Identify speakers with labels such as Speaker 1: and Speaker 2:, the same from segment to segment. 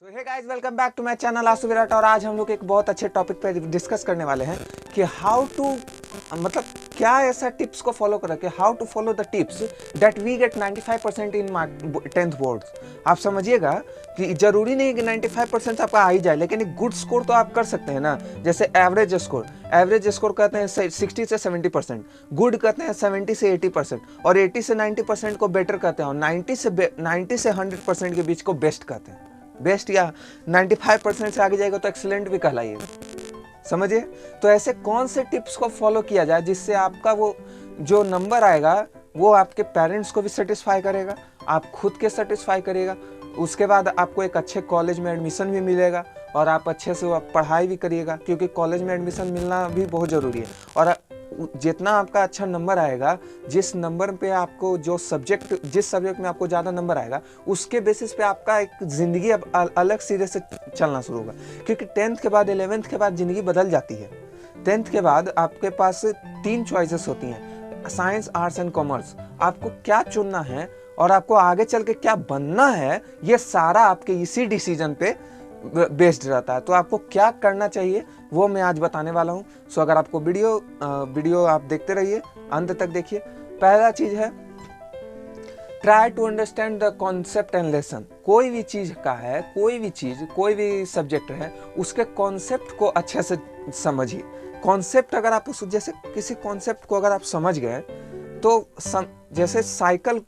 Speaker 1: So hey guys, welcome back to my channel Asu Virat. और आज हम लोग एक बहुत अच्छे टॉपिक पे डिस्कस करने वाले हैं कि हाउ टू मतलब क्या ऐसा टिप्स को फॉलो कर रखे, how to follow the tips that we get 95% in 10th boards. आप समझिएगा कि जरूरी नहीं कि 95% आपका आ ही जाए, लेकिन एक गुड स्कोर तो आप कर सकते हैं ना। जैसे एवरेज स्कोर कहते हैं 60 से 70%, गुड कहते हैं 70 से 80%, और 80 से 90% को बेटर कहते हैं, और 90 से 100% के बीच को बेस्ट कहते हैं। बेस्ट या 95% से आगे जाएगा तो एक्सीलेंट भी कहलाइएगा। समझिए, तो ऐसे कौन से टिप्स को फॉलो किया जाए जिससे आपका वो जो नंबर आएगा वो आपके पेरेंट्स को भी सेटिस्फाई करेगा, आप खुद के सेटिस्फाई करेगा, उसके बाद आपको एक अच्छे कॉलेज में एडमिशन भी मिलेगा और आप अच्छे से पढ़ाई भी करिएगा, क्योंकि कॉलेज में एडमिशन मिलना भी बहुत ज़रूरी है। और जितना आपका अच्छा नंबर आएगा, जिस नंबर पे आपको जिस सब्जेक्ट में आपको ज़्यादा नंबर आएगा, उसके बेसिस पे आपका एक ज़िंदगी अब अलग सिरे से चलना शुरू होगा। क्योंकि 10th के बाद 11th के बाद ज़िंदगी बदल जाती है। 10th के बाद आपके पास 3 चॉइसेस होती हैं, साइंस, आर्ट्स एंड कॉमर्स। आपको क्या चुनना है और आपको आगे चल के क्या बनना है, ये सारा आपके इसी डिसीजन पे बेस्ड रहता है। तो आपको क्या करना चाहिए वो मैं आज बताने वाला हूँ। सो अगर आपको वीडियो आप देखते रहिए, अंत तक देखिए। पहला चीज है, try to understand the concept and lesson. कोई भी चीज का है, कोई भी सब्जेक्ट है, उसके कॉन्सेप्ट को अच्छे से समझिए। कॉन्सेप्ट अगर आप जैसे किसी कॉन्सेप्ट को अगर आप समझ गए तो जैसे साइकिल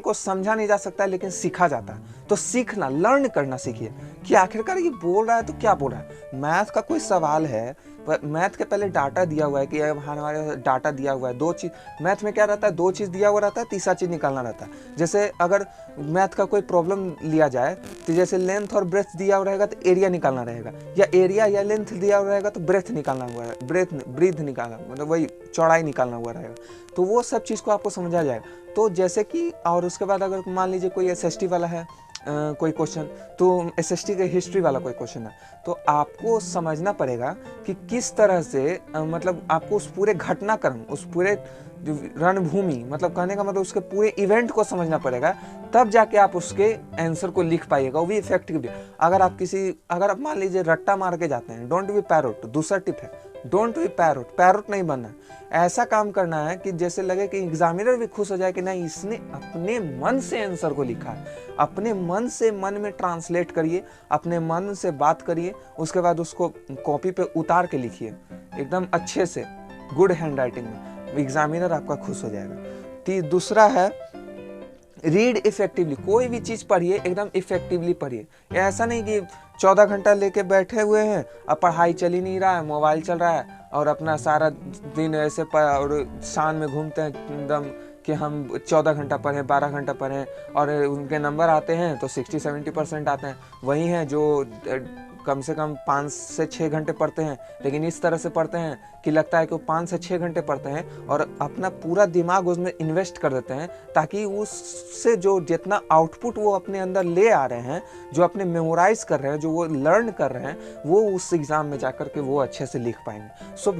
Speaker 1: को समझा नहीं जा सकता है, लेकिन सीखा जाता है। तो सीखना, लर्न करना सीखिए कि आखिरकार ये बोल रहा है तो क्या बोल रहा है। मैथ का कोई सवाल है, पर मैथ के पहले डाटा दिया हुआ है कि हमारे डाटा दिया हुआ है, 2 चीज। मैथ में क्या रहता है, 2 चीज दिया हुआ रहता है, तीसरा चीज निकालना रहता है। जैसे अगर मैथ का कोई प्रॉब्लम लिया जाए तो जैसे लेंथ और ब्रेथ दिया हुआ रहेगा तो एरिया निकालना रहेगा, या एरिया या लेंथ दिया हुआ रहेगा तो ब्रेथ निकालना हुआ है, ब्रीथ निकालना, मतलब वही चौड़ाई निकालना हुआ रहेगा। तो वो सब चीज़ को आपको समझा जाएगा। तो जैसे कि और उसके बाद अगर मान लीजिए कोई एसएसटी वाला है कोई क्वेश्चन, तो एसएसटी के हिस्ट्री वाला कोई क्वेश्चन है, तो आपको समझना पड़ेगा कि किस तरह से मतलब आपको उस पूरे घटनाक्रम, उस पूरे रणभूमि, मतलब कहने का मतलब उसके पूरे इवेंट को समझना पड़ेगा, तब जाके आप उसके आंसर को लिख पाइएगा, वो भी इफेक्टिवली। अगर आप मान लीजिए रट्टा मार के जाते हैं, डोंट बी पैरोट। दूसरा टिप है, डोंट बी पैरोट नहीं बनना। ऐसा काम करना है कि जैसे लगे कि एग्जामिनर भी खुश हो जाए कि नहीं, इसने अपने मन से आंसर को लिखा है। अपने मन से मन में ट्रांसलेट करिए, अपने मन से बात करिए, उसके बाद उसको कॉपी पे उतार के लिखिए एकदम अच्छे से, गुड हैंड राइटिंग में। एग्जामिनर आपका खुश हो जाएगा। दूसरा है, रीड इफेक्टिवली। कोई भी चीज़ पढ़िए, एकदम इफेक्टिवली पढ़िए। ऐसा नहीं कि 14 घंटा लेके बैठे हुए हैं, अब पढ़ाई चल ही नहीं रहा है, मोबाइल चल रहा है और अपना सारा दिन ऐसे और शान में घूमते हैं एकदम कि हम 14 घंटा पढ़ें, 12 घंटा पढ़ें, और उनके नंबर आते हैं तो 60-70% आते हैं। वही हैं जो कम से कम 5 से 6 घंटे पढ़ते हैं, लेकिन इस तरह से पढ़ते हैं कि लगता है कि वो 5 से 6 घंटे पढ़ते हैं और अपना पूरा दिमाग उसमें इन्वेस्ट कर देते हैं, ताकि उससे जो जितना आउटपुट वो अपने अंदर ले आ रहे हैं, जो अपने मेमोराइज कर रहे हैं, जो वो लर्न कर रहे हैं, वो उस एग्जाम में जाकर के वो अच्छे से लिख पाएंगे। सो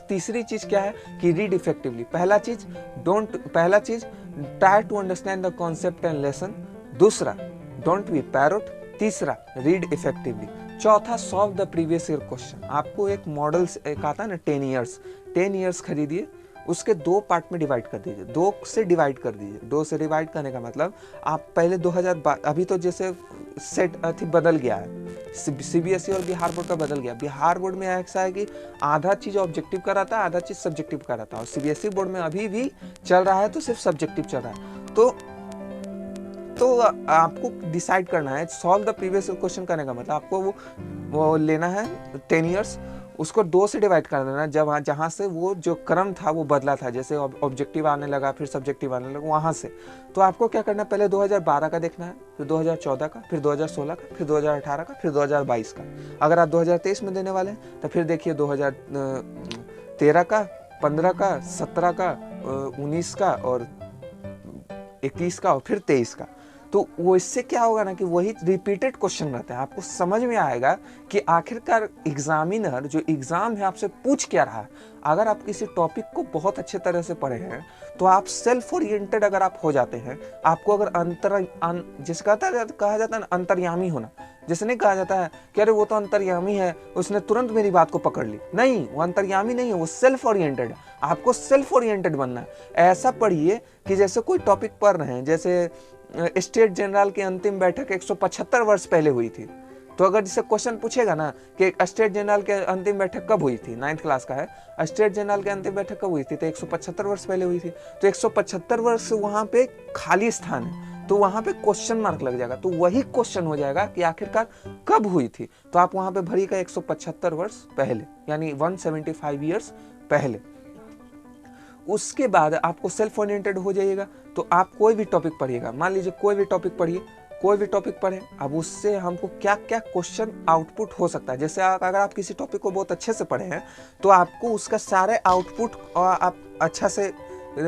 Speaker 1: तीसरी चीज़ क्या है कि रीड इफेक्टिवली। पहला चीज़ try to understand the concept and lesson. दूसरा, डोंट बी पैरोट। तीसरा, रीड इफेक्टिवली। चौथा, solve the previous year question. आपको एक मॉडल एक आता है ना, 10 ईयर्स खरीदिए, उसके 2 पार्ट में डिवाइड कर दीजिए, 2 से डिवाइड कर दीजिए। 2 से डिवाइड करने का मतलब आप पहले 2000, अभी तो जैसे सेट अथी बदल गया है, सीबीएसई और बिहार बोर्ड का बदल गया। बिहार बोर्ड में ऐसा है कि आधा चीज़ ऑब्जेक्टिव का रहता है, आधा चीज़ सब्जेक्टिव का रहता है, और सीबीएसई बोर्ड में अभी भी चल रहा है तो सिर्फ सब्जेक्टिव चल रहा है। तो आपको डिसाइड करना है, सॉल्व द प्रीवियस क्वेश्चन करने का मतलब आपको वो लेना है 10 ईयर्स, उसको 2 से डिवाइड कर देना, जहाँ से वो जो क्रम था वो बदला था, जैसे ऑब्जेक्टिव आने लगा, फिर सब्जेक्टिव आने लगा, वहाँ से। तो आपको क्या करना है, पहले 2012 का देखना है, फिर 2014 का, फिर 2016 का, फिर 2018 का, फिर 2022 का। अगर आप 2023 में देने वाले हैं तो फिर देखिए 2013 का, 15 का, 17 का, 19 का और 21 का और फिर 23 का। तो वो इससे क्या होगा ना कि वही रिपीटेड क्वेश्चन रहता है, आपको समझ में आएगा कि आखिरकार एग्जामिनर जो एग्जाम है आपसे पूछ क्या रहा है। अगर आप किसी टॉपिक को बहुत अच्छे तरह से पढ़े हैं तो आप सेल्फ ओरिएंटेड अगर आप हो जाते हैं, आपको अगर जिसे कहा जाता है ना अंतर्यामी होना, जैसे नहीं कहा जाता है कि अरे वो तो अंतर्यामी है, उसने तुरंत मेरी बात को पकड़ ली, नहीं, वो अंतर्यामी नहीं है, वो सेल्फ ओरिएंटेड है। आपको सेल्फ ओरिएंटेड बनना है। ऐसा पढ़िए कि जैसे कोई टॉपिक पढ़ रहे हैं, जैसे स्टेट जनरल की अंतिम बैठक 175 वर्ष पहले हुई थी, तो अगर जिससे क्वेश्चन पूछेगा ना कि स्टेट जनरल के अंतिम बैठक कब हुई थी, 9th क्लास का है, स्टेट जनरल की अंतिम बैठक कब हुई थी, तो 175 वर्ष पहले हुई थी। तो 175 वर्ष वहां पे खाली स्थान है, तो वहां पे क्वेश्चन मार्क लग जाएगा, तो वही क्वेश्चन हो जाएगा कि आखिरकार कब हुई थी, तो आप वहां पे भरिएगा 175 वर्ष पहले, यानी 175 ईयर्स पहले। उसके बाद आपको सेल्फ ओरिएंटेड हो जाइएगा, तो आप कोई भी टॉपिक पढ़िएगा, मान लीजिए कोई भी टॉपिक पढ़िए, कोई भी टॉपिक पढ़ें, अब उससे हमको क्या क्या क्वेश्चन आउटपुट हो सकता है। जैसे अगर आप किसी टॉपिक को बहुत अच्छे से पढ़े हैं तो आपको उसका सारे आउटपुट आप अच्छा से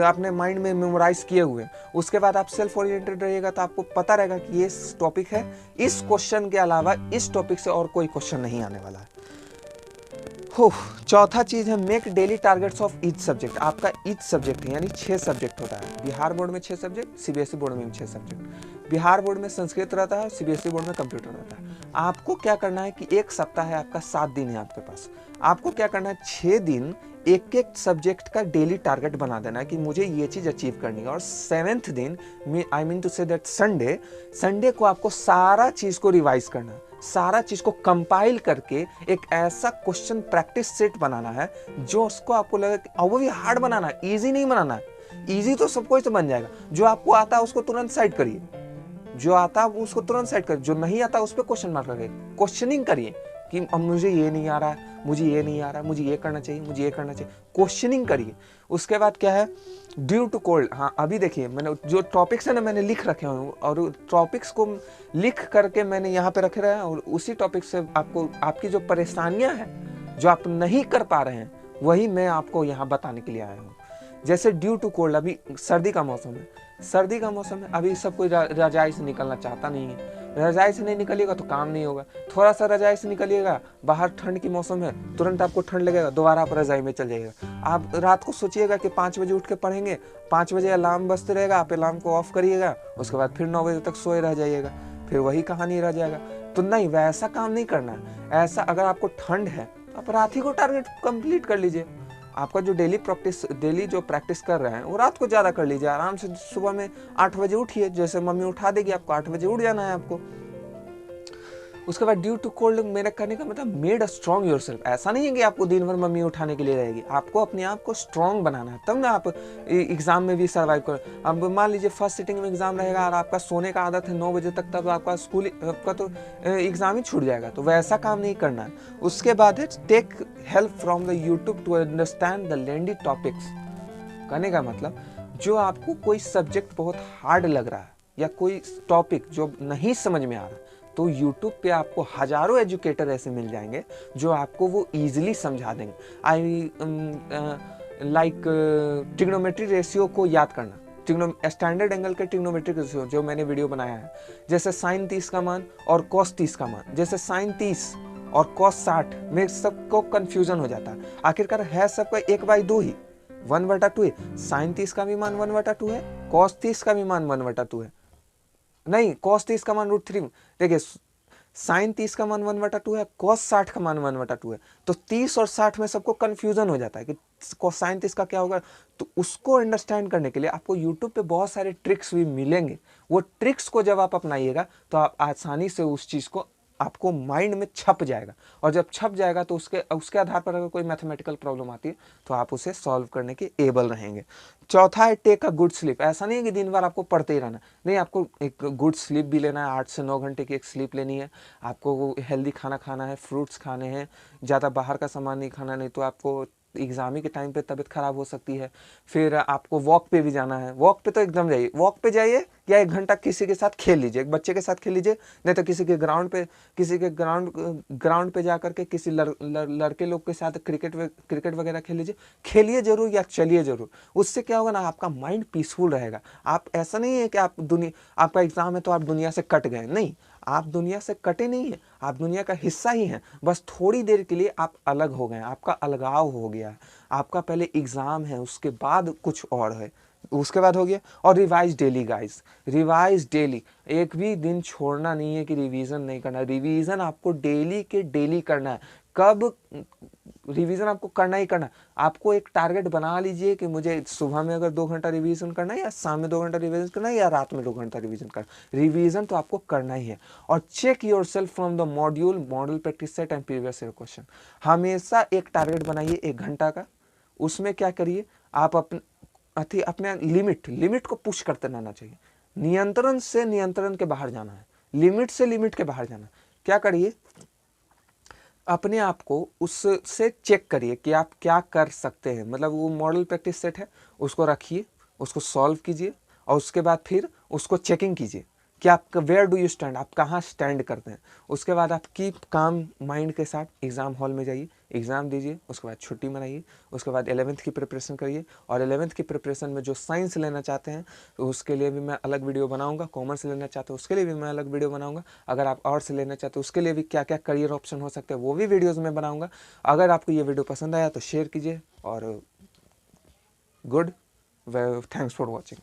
Speaker 1: अपने माइंड में मेमोराइज किए हुए, उसके बाद आप सेल्फ ओरिएंटेड रहिएगा तो आपको पता रहेगा कि ये टॉपिक है, इस क्वेश्चन के अलावा इस टॉपिक से और कोई क्वेश्चन नहीं आने वाला है। चौथा चीज है make daily targets of each subject. आपका ईच सब्जेक्ट है यानी 6 सब्जेक्ट होता है। बिहार बोर्ड में 6 सब्जेक्ट, सीबीएसई बोर्ड में 6 सब्जेक्ट। बिहार बोर्ड में संस्कृत रहता है, सीबीएसई बोर्ड में कंप्यूटर रहता है। आपको क्या करना है कि एक सप्ताह है आपका, 7 दिन है आपके पास, आपको क्या करना है 6 दिन एक एक सब्जेक्ट का डेली टारगेट बना देना है कि मुझे ये चीज अचीव करनी है। और 7th दिन I mean to say that Sunday को आपको सारा चीज को रिवाइज करना है, सारा चीज को कंपाइल करके एक ऐसा क्वेश्चन प्रैक्टिस सेट बनाना है जो उसको आपको लगे कि वो भी हार्ड बनाना है, इजी नहीं बनाना है। इजी तो सब कुछ तो बन जाएगा, जो आपको आता है उसको तुरंत साइड करिए, जो आता है उसको तुरंत साइड करिए, जो नहीं आता उस पर क्वेश्चन मार्क लगे, क्वेश्चनिंग करिए कि अब मुझे ये नहीं आ रहा है, मुझे ये नहीं आ रहा है, मुझे ये करना चाहिए, मुझे ये करना चाहिए, क्वेश्चनिंग करिए। उसके बाद क्या है ड्यू टू कोल्ड। हाँ अभी देखिए मैंने जो टॉपिक्स है ना मैंने लिख रखे हैं, और टॉपिक्स को लिख करके मैंने यहाँ पे रखे रहे हैं, और उसी टॉपिक से आपको आपकी जो परेशानियां हैं जो आप नहीं कर पा रहे हैं वही मैं आपको यहाँ बताने के लिए आया हूँ। जैसे ड्यू टू कोल्ड, अभी सर्दी का मौसम है, सर्दी का मौसम है, अभी सब कोई रजाई से निकलना चाहता नहीं है। रजाई से नहीं निकलिएगा तो काम नहीं होगा। थोड़ा सा रजाई से निकलिएगा, बाहर ठंड की मौसम है, तुरंत आपको ठंड लगेगा, दोबारा आप रजाई में चल जाइएगा। आप रात को सोचिएगा कि 5 बजे उठ के पढ़ेंगे, 5 बजे अलार्म बजते रहेगा, आप अलार्म को ऑफ करिएगा, उसके बाद फिर 9 बजे तक सोए रह जाइएगा, फिर वही कहानी रह जाएगा। तो नहीं, वैसा काम नहीं करना है। ऐसा अगर आपको ठंड है आप रात ही को टारगेट कंप्लीट कर लीजिए। आपका जो डेली प्रैक्टिस कर रहे हैं वो रात को ज़्यादा कर लीजिए। आराम से सुबह में 8 बजे उठिए, जैसे मम्मी उठा देगी आपको, 8 बजे उठ जाना है आपको। उसके बाद ड्यू टू कोल्ड मेरा कहने का मतलब मेड अ स्ट्रॉन्ग योरसेल्फ। ऐसा नहीं है कि आपको दिन भर मम्मी उठाने के लिए रहेगी, आपको अपने आप को स्ट्रॉन्ग बनाना है, तब ना आप एग्जाम में भी सर्वाइव करो। अब मान लीजिए फर्स्ट सिटिंग में एग्जाम रहेगा और आपका सोने का आदत है 9 बजे तक, तब आपका आपका तो एग्जाम ही छूट जाएगा। तो वैसा काम नहीं करना है। उसके बाद है take help from the YouTube to understand the lengthy topics. कहने का मतलब जो आपको कोई सब्जेक्ट बहुत हार्ड लग रहा है या कोई टॉपिक जो नहीं समझ में आ रहा, तो YouTube पे आपको हजारों एजुकेटर ऐसे मिल जाएंगे जो आपको वो इजीली समझा देंगे। लाइक ट्रिग्नोमेट्री रेशियो को याद करना, स्टैंडर्ड एंगल के ट्रिग्नोमेट्रिक रेशियो जो मैंने वीडियो बनाया है, जैसे sin 30 का मान और cos 30 का मान, जैसे sin 30 और cos 60 में सबको कंफ्यूजन हो जाता है। आखिरकार है सबका 1/2 ही, 1/2 है। sin 30 का भी मान 1/2 है, cos 30 का भी मान 1/2 है, नहीं cos 30 का मान √3। देखिए sin 30 का मान 1/2 है, cos 60 का मान 1/2 है। तो 30 और 60 में सबको कंफ्यूजन हो जाता है कि sin 30 का क्या होगा। तो उसको अंडरस्टैंड करने के लिए आपको YouTube पे बहुत सारे ट्रिक्स भी मिलेंगे। वो ट्रिक्स को जब आप अपनाइएगा तो आप आसानी से उस चीज़ को आपको माइंड में छप जाएगा, और जब छप जाएगा तो उसके आधार पर अगर कोई मैथमेटिकल प्रॉब्लम आती है तो आप उसे सॉल्व करने के एबल रहेंगे। चौथा है टेक अ गुड स्लीप। ऐसा नहीं है कि दिन भर आपको पढ़ते ही रहना, नहीं, आपको एक गुड स्लीप भी लेना है। 8 से 9 घंटे की एक स्लीप लेनी है। आपको हेल्दी खाना खाना है, फ्रूट्स खाने हैं, ज़्यादा बाहर का सामान नहीं खाना, नहीं तो आपको एग्जाम के टाइम पे तबीयत खराब हो सकती है। फिर आपको वॉक पे भी जाना है, वॉक पे तो एकदम जाइए, वॉक पे जाइए या 1 घंटा किसी के साथ खेल लीजिए, एक बच्चे के साथ खेल लीजिए, नहीं तो किसी के ग्राउंड पे जा करके किसी लड़के लोग के साथ क्रिकेट वगैरह खेल लीजिए। खेलिए जरूर या चलिए जरूर, उससे क्या होगा ना, आपका माइंड पीसफुल रहेगा। आप ऐसा नहीं है कि आपका एग्जाम है तो आप दुनिया से कट गए, नहीं, आप दुनिया से कटे नहीं है, आप दुनिया का हिस्सा ही हैं, बस थोड़ी देर के लिए आप अलग हो गए, आपका अलगाव हो गया है। आपका पहले एग्जाम है, उसके बाद कुछ और है, उसके बाद हो गया। और revise daily guys, revise daily, एक भी दिन छोड़ना नहीं है कि रिवीजन नहीं करना। रिवीजन आपको डेली के डेली करना है। कब रिवीजन आपको करना ही करना है। आपको एक टारगेट बना लीजिए कि मुझे सुबह में अगर 2 घंटा रिवीजन करना है, या शाम में 2 घंटा रिवीजन करना है, या रात में 2 घंटा रिवीजन करना है। रिवीजन तो आपको करना ही है। और check yourself from the module practice set and previous year question. हमेशा एक टारगेट बनाइए 1 घंटा का, उसमें क्या करिए आप अपने लिमिट को पुश करते रहना चाहिए। नियंत्रण से नियंत्रण के बाहर जाना है, लिमिट से लिमिट के बाहर जाना है। क्या करिए, अपने आप को उससे चेक करिए कि आप क्या कर सकते हैं। मतलब वो मॉडल प्रैक्टिस सेट है, उसको रखिए, उसको सॉल्व कीजिए, और उसके बाद फिर उसको चेकिंग कीजिए कि आप वेयर डू यू स्टैंड, आप कहाँ स्टैंड करते हैं। उसके बाद आप कीप काम माइंड के साथ एग्ज़ाम हॉल में जाइए, एग्ज़ाम दीजिए, उसके बाद छुट्टी मनाइए, उसके बाद 11th की प्रिपरेशन करिए। और 11th की प्रिपरेशन में जो साइंस लेना चाहते हैं तो उसके लिए भी मैं अलग वीडियो बनाऊंगा, कॉमर्स लेना चाहते हो उसके लिए भी मैं अलग वीडियो बनाऊंगा, अगर आप आर्ट्स लेना चाहते हो उसके लिए भी क्या क्या करियर ऑप्शन हो सकते हैं वो भी वीडियोज़ में बनाऊँगा। अगर आपको ये वीडियो पसंद आया तो शेयर कीजिए, और गुड, थैंक्स फॉर वॉचिंग।